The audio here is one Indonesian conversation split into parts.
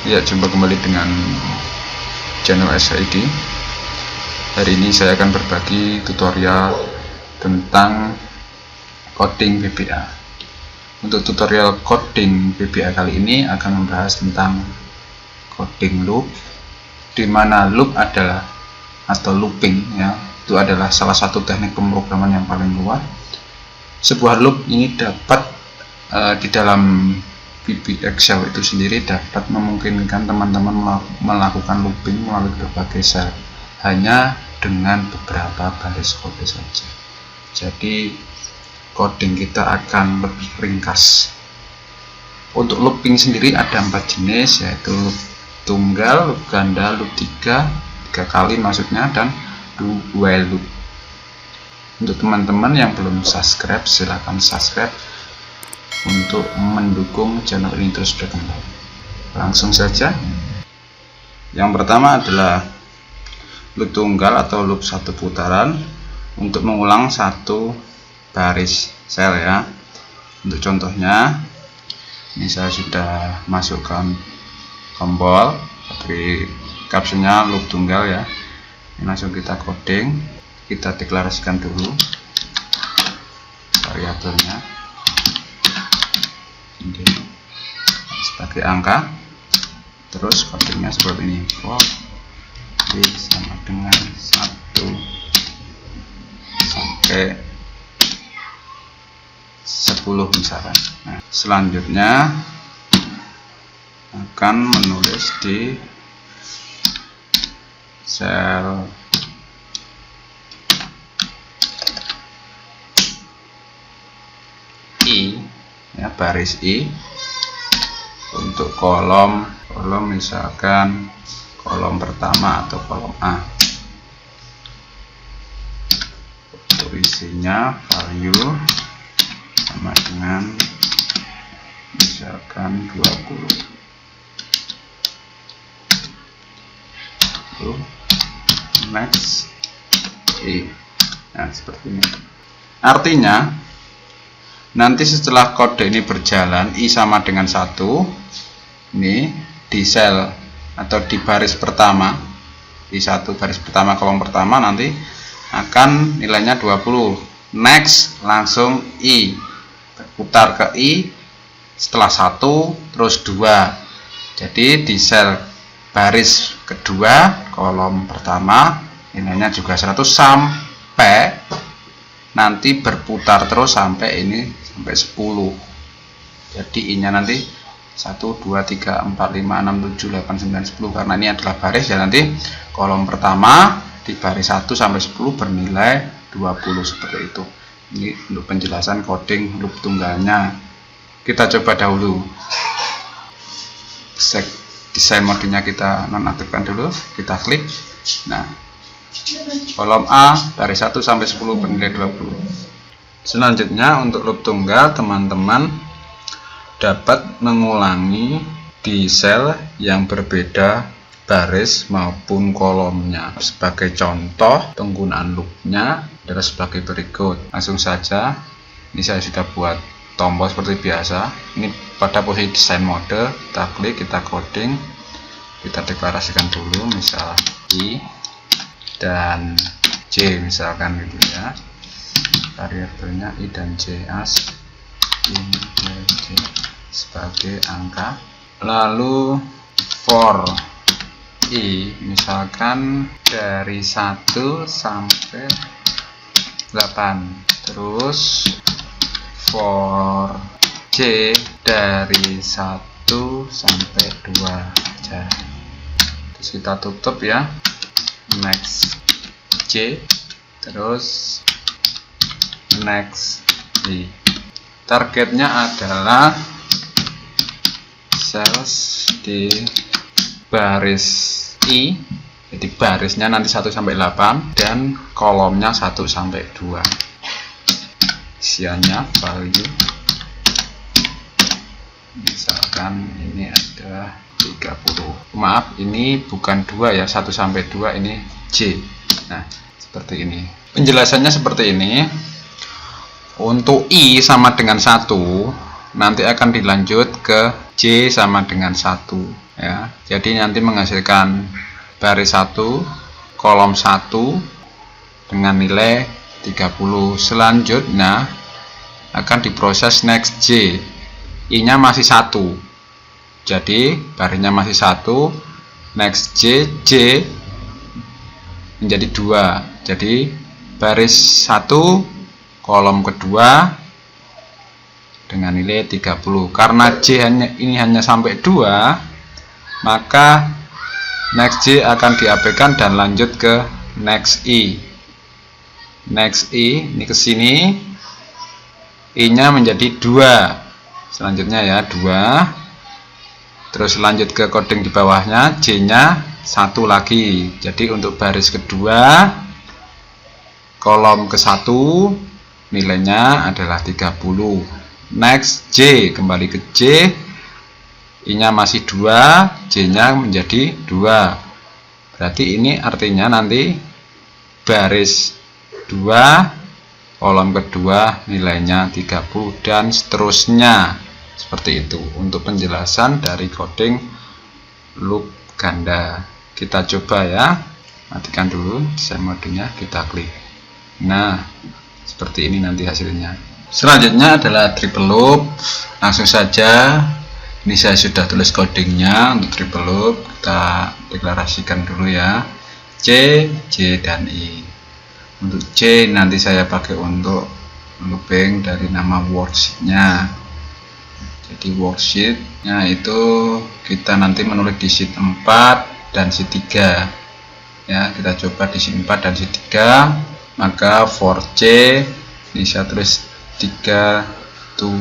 Ya, jumpa kembali dengan channel SID. Hari ini saya akan berbagi tutorial tentang coding VBA. Untuk tutorial coding VBA kali ini akan membahas tentang coding loop, di mana loop adalah atau looping ya, itu adalah salah satu teknik pemrograman yang paling kuat. Sebuah loop ini dapat di dalam VB Excel itu sendiri dapat memungkinkan teman-teman melakukan looping melalui berbagai sel hanya dengan beberapa baris kode saja. Jadi coding kita akan lebih ringkas. Untuk looping sendiri ada 4 jenis, yaitu loop tunggal, loop ganda, loop 3 kali maksudnya, dan while loop. Untuk teman-teman yang belum subscribe, silahkan subscribe untuk mendukung channel ini terus berkembang. Langsung saja. Yang pertama adalah loop tunggal atau loop 1 putaran untuk mengulang 1 baris sel ya. Untuk contohnya, ini saya sudah masukkan tombol, tapi captionnya loop tunggal ya. Ini langsung kita coding, kita deklarasikan dulu variabelnya sebagai angka, terus codingnya seperti ini, for i sama dengan 1 sampai 10 misalkan. Nah, selanjutnya akan menulis di sel I ya, baris I. Untuk kolom misalkan kolom pertama atau kolom A. Untuk isinya value sama dengan misalkan 20. Next I. Nah, seperti ini. Artinya nanti setelah kode ini berjalan, I sama dengan 1, ini di sel atau di baris pertama, I1 baris pertama kolom pertama, nanti akan nilainya 20. Next langsung I, berputar ke I, setelah 1 terus 2. Jadi di sel baris kedua kolom pertama nilainya juga 100 sampai nanti berputar terus sampai ini sampai 10. Jadi I-nya nanti 1, 2, 3, 4, 5, 6, 7, 8, 9, 10, karena ini adalah baris ya. Nanti kolom pertama di baris 1 sampai 10 bernilai 20 seperti itu. Ini untuk penjelasan coding loop tunggalnya. Kita coba dahulu desain modenya, kita nonaktifkan dulu, kita klik. Nah, kolom A dari 1 sampai 10 bernilai 20. Selanjutnya untuk loop tunggal, teman-teman dapat mengulangi di sel yang berbeda baris maupun kolomnya. Sebagai contoh, penggunaan loopnya adalah sebagai berikut. Langsung saja, ini saya sudah buat tombol seperti biasa. Ini pada posisi desain mode, kita klik, kita coding, kita deklarasikan dulu, misal I dan J misalkan gitu ya, variabelnya I dan J, as in J sebagai angka. Lalu for I misalkan dari 1 sampai 8, terus for J dari 1 sampai 2 aja. Terus kita tutup ya. Next J, terus next I. Targetnya adalah sales di baris I, jadi barisnya nanti 1 sampai 8 dan kolomnya 1 sampai 2. Isiannya value misalkan ini ada 30. Maaf, ini bukan 2 ya, 1 sampai 2 ini J. Nah, seperti ini. Penjelasannya seperti ini. Untuk I sama dengan 1, nanti akan dilanjut ke J sama dengan 1. ya. Jadi nanti menghasilkan baris 1, kolom 1 dengan nilai 30. Selanjutnya akan diproses next J. I-nya masih 1. Jadi barisnya masih 1. Next J, J menjadi 2. Jadi baris 1 kolom kedua dengan nilai 30. Karena J ini hanya sampai 2, maka next J akan diabaikan dan lanjut ke next I. Next I ini ke sini, I-nya menjadi 2. Selanjutnya ya 2. Terus lanjut ke coding di bawahnya, J-nya 1 lagi. Jadi untuk baris kedua kolom ke-1 nilainya adalah 30. Next J, kembali ke J, I-nya masih 2, J-nya menjadi 2. Berarti ini artinya nanti baris 2 kolom kedua nilainya 30 dan seterusnya. Seperti itu untuk penjelasan dari coding loop ganda. Kita coba ya, matikan dulu desain modenya, kita klik. Nah, seperti ini nanti hasilnya. Selanjutnya adalah triple loop. Langsung saja, ini saya sudah tulis codingnya untuk triple loop. Kita deklarasikan dulu ya, C, J, dan I. Untuk C nanti saya pakai untuk looping dari nama worksheetnya. Jadi worksheetnya itu kita nanti menulis di sheet 4 dan sheet 3 ya. Kita coba di sheet 4 dan sheet 3. Maka for C ini saya tulis 3 to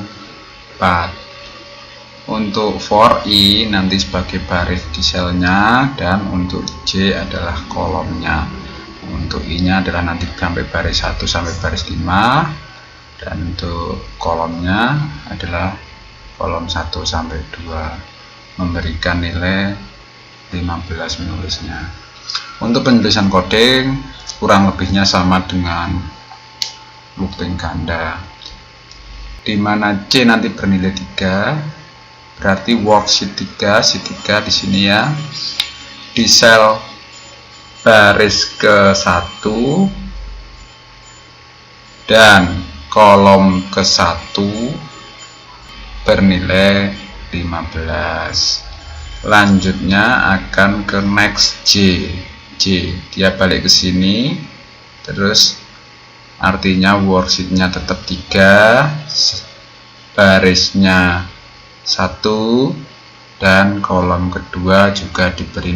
4. Untuk for I nanti sebagai baris di selnya, dan untuk J adalah kolomnya. Untuk I nya adalah nanti sampai baris 1 sampai baris 5, dan untuk kolomnya adalah kolom 1 sampai 2, memberikan nilai 15 menulisnya. Untuk penulisan coding kurang lebihnya sama dengan looping ganda, dimana C nanti bernilai 3, berarti worksheet 3, sheet 3 di sini ya, di sel baris ke-1 dan kolom ke-1 bernilai 15. Lanjutnya akan ke next J. Dia balik ke sini, terus artinya worksheetnya tetap 3, barisnya 1, dan kolom kedua juga diberi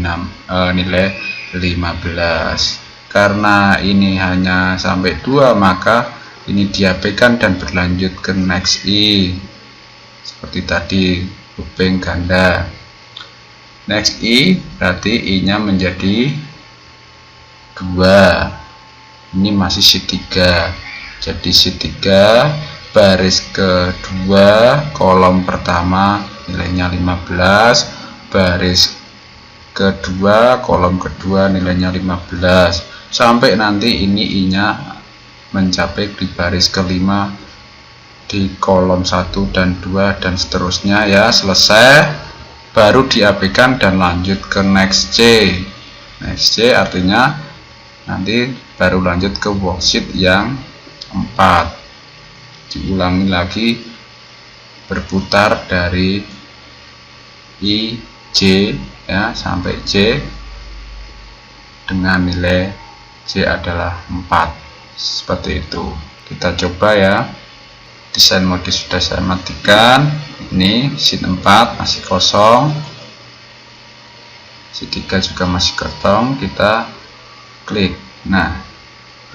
nilai 15. Karena ini hanya sampai 2, maka ini diabaikan dan berlanjut ke next I, seperti tadi looping ganda. Next I berarti I-nya menjadi 2. Ini masih sheet 3. Jadi sheet 3 baris kedua kolom pertama nilainya 15, baris kedua kolom kedua nilainya 15, sampai nanti ini I-nya mencapai di baris kelima di kolom 1 dan 2 dan seterusnya ya. Selesai, baru diabaikan dan lanjut ke next J. Next J artinya nanti baru lanjut ke worksheet yang 4. Diulangi lagi, berputar dari I, J ya sampai J dengan nilai J adalah 4. Seperti itu. Kita coba ya. Desain mode sudah saya matikan. Ini sheet 4 masih kosong, sheet 3 juga masih kosong. Kita klik. Nah,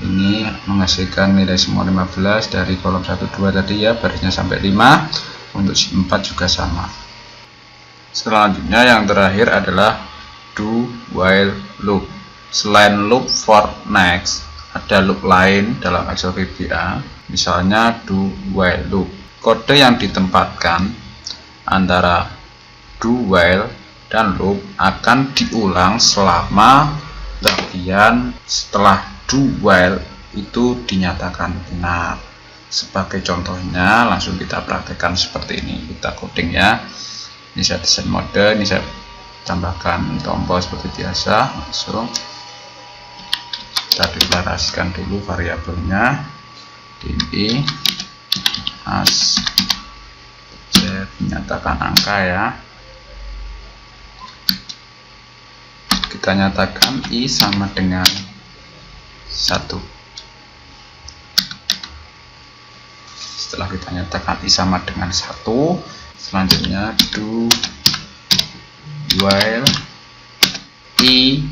ini menghasilkan nilai semua 15 dari kolom 1 2 tadi ya, barisnya sampai 5. Untuk sheet 4 juga sama. Selanjutnya yang terakhir adalah do while loop. Selain loop for next, ada loop lain dalam Excel VBA, misalnya do while loop. Kode yang ditempatkan antara do while dan loop akan diulang selama bagian setelah do while itu dinyatakan benar. Sebagai contohnya langsung kita praktekkan seperti ini. Kita coding ya. Ini saya desain mode, ini saya tambahkan tombol seperti biasa. Langsung kita deklarasikan dulu variabelnya ini as menyatakan angka ya. Kita nyatakan i sama dengan 1. Setelah kita nyatakan i sama dengan 1, selanjutnya do while i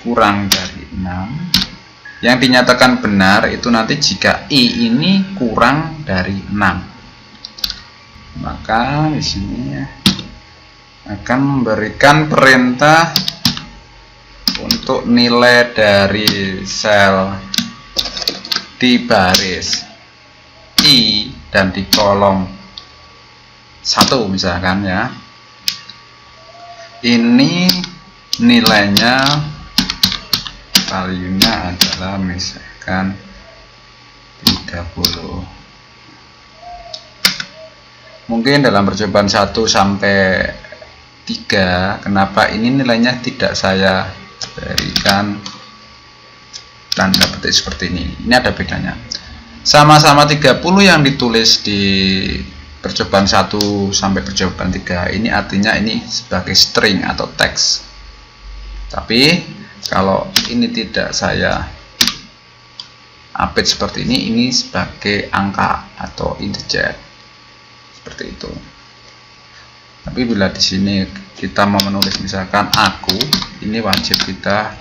kurang dari 6. Yang dinyatakan benar itu nanti jika i ini kurang dari 6. Maka di sini akan memberikan perintah untuk nilai dari sel di baris i dan di kolom 1 misalkan ya, ini nilainya value-nya adalah misalkan 30. Mungkin dalam percobaan 1 sampai 3, kenapa ini nilainya tidak saya berikan tanda petik seperti ini? Ini ada bedanya. Sama-sama 30 yang ditulis di percobaan 1 sampai percobaan 3 ini artinya ini sebagai string atau teks. Tapi kalau ini tidak saya update seperti ini sebagai angka atau integer seperti itu. Tapi bila di sini kita mau menulis misalkan aku, ini wajib kita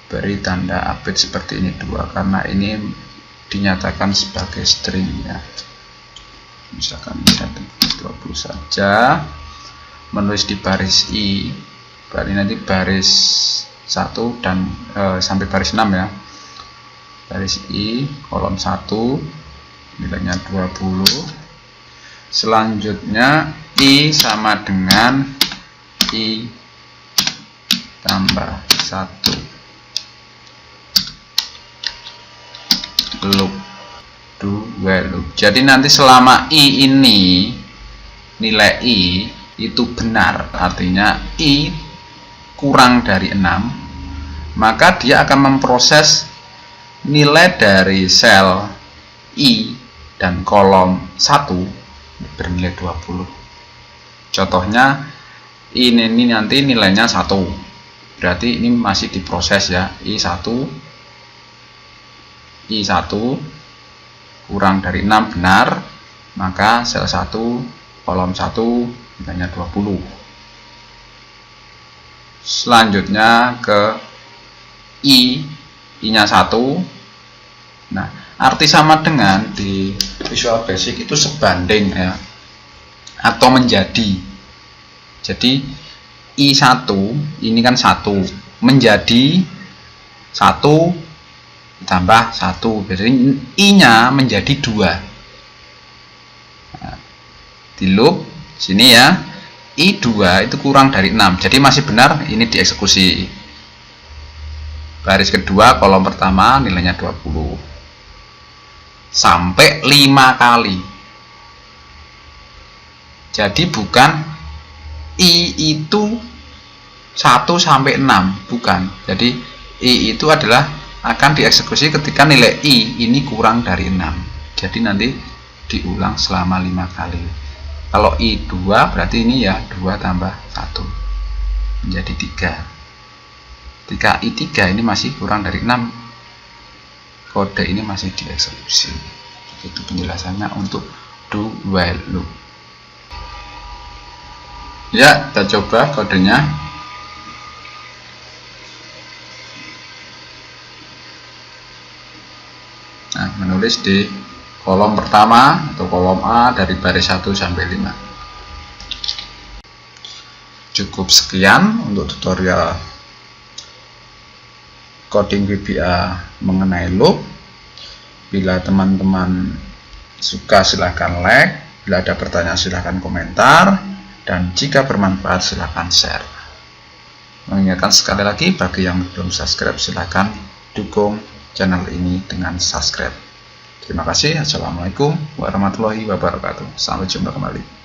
beri tanda update seperti ini 2, karena ini dinyatakan sebagai string ya. Misalkan 20 saja, menulis di baris i, berarti nanti baris 1 dan sampai baris 6 ya. Baris i kolom 1 nilainya 20. Selanjutnya i sama dengan i tambah 1 loop do while loop. Jadi nanti selama i ini nilai i itu benar, artinya i kurang dari 6, maka dia akan memproses nilai dari sel i dan kolom 1 bernilai 20. Contohnya ini nanti nilainya 1, berarti ini masih diproses ya. I1 kurang dari 6 benar, maka sel 1 kolom 1 nilainya 20. Selanjutnya ke i nya 1. Nah, arti sama dengan di Visual Basic itu sebanding ya, atau menjadi. Jadi i1 ini kan 1 menjadi 1 tambah 1, jadi i nya menjadi 2. Nah, di loop sini ya, i2 itu kurang dari 6, jadi masih benar, ini dieksekusi. Baris kedua kolom pertama nilainya 20 sampai 5 kali. Jadi bukan i itu 1 sampai 6, bukan. Jadi i itu adalah akan dieksekusi ketika nilai i ini kurang dari 6. Jadi nanti diulang selama 5 kali. Kalau i2 berarti ini ya 2 tambah 1 menjadi 3. Ketika i3 ini masih kurang dari 6, kode ini masih dieksekusi. Itu penjelasannya untuk do while loop. Ya, kita coba kodenya. Nah, menulis di kolom pertama atau kolom A dari baris 1 sampai 5. Cukup sekian untuk tutorial coding VBA mengenai loop. Bila teman-teman suka silahkan like, bila ada pertanyaan silahkan komentar, dan jika bermanfaat silahkan share. Mengingatkan sekali lagi bagi yang belum subscribe silahkan dukung channel ini dengan subscribe. Terima kasih. Assalamualaikum warahmatullahi wabarakatuh. Sampai jumpa kembali.